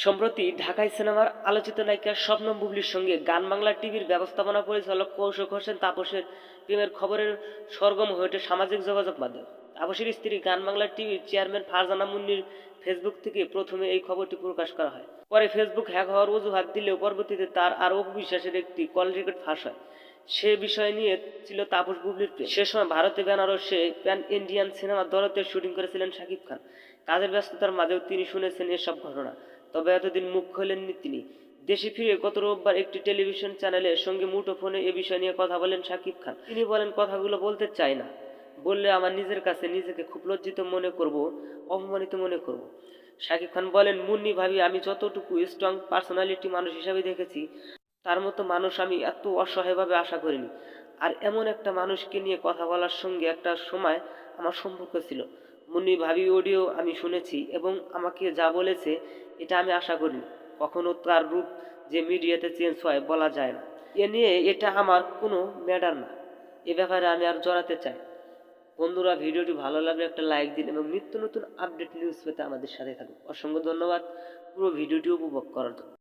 সম্প্রতি ঢাকাই সিনেমার আলোচিত নায়িকা শবনম বুবলির সঙ্গে গান বাংলা টিভির ব্যবস্থাপনা পরিচালক কৌশিক হোসেন তাপসের প্রেমের খবরের সরগম হয়ে ওঠে সামাজিক যোগাযোগ মাধ্যম। তাপসের স্ত্রী গান বাংলা টিভির চেয়ারম্যান ফারজানা মুন্নির ফেসবুক থেকে প্রথমে এই খবরটি প্রকাশ করা হয়। পরে ফেসবুক হ্যাক হওয়ার অজুহাত দিলেও পরবর্তীতে তার আর অপু বিশ্বাসের একটি কল রেকর্ড ফাঁস হয়। সে বিষয় নিয়ে ছিল তাপস বুবলির প্রেম। সে সময় ভারতে বেনারসে প্যান ইন্ডিয়ান সিনেমা দরদের শুটিং করেছিলেন শাকিব খান। কাজের ব্যস্ততার মাঝেও তিনি শুনেছেন এসব ঘটনা, তবে এতদিন মুখ খোলেননি তিনি। দেশে ফিরে গত রোববার একটি টেলিভিশন চ্যানেলের সঙ্গে মুঠোফোনে এ বিষয় নিয়ে কথা বলেন শাকিব খান। তিনি বলেন, কথাগুলো বলতে চাই না, বললে আমার নিজের কাছে নিজেকে খুব লজ্জিত মনে করব, অপমানিত মনে করব। শাকিব খান বলেন, মুন্নি ভাবি, আমি যতটুকু স্ট্রং পার্সোনালিটি মানুষ হিসাবে দেখেছি, তার মতো মানুষ আমি এত অসহায়ভাবে আশা করিনি। আর এমন একটা মানুষকে নিয়ে কথা বলার সঙ্গে একটা সময় আমার সম্পর্ক ছিল। মুন্নি ভাবি অডিও আমি শুনেছি এবং আমাকে যা বলেছে এটা আমি আশা করিনি। কখনো তার রূপ যে মিডিয়াতে চেঞ্জ হয় বলা যায় না। এ নিয়ে এটা আমার কোনো ম্যাটার না, এ ব্যাপারে আমি আর জড়াতে চাই। বন্ধুরা, ভিডিওটি ভালো লাগলে একটা লাইক দিন এবং নিত্য নতুন আপডেট নিউজ পেতে আমাদের সাথে থাকুন। অসংখ্য ধন্যবাদ পুরো ভিডিওটি উপভোগ করার জন্য।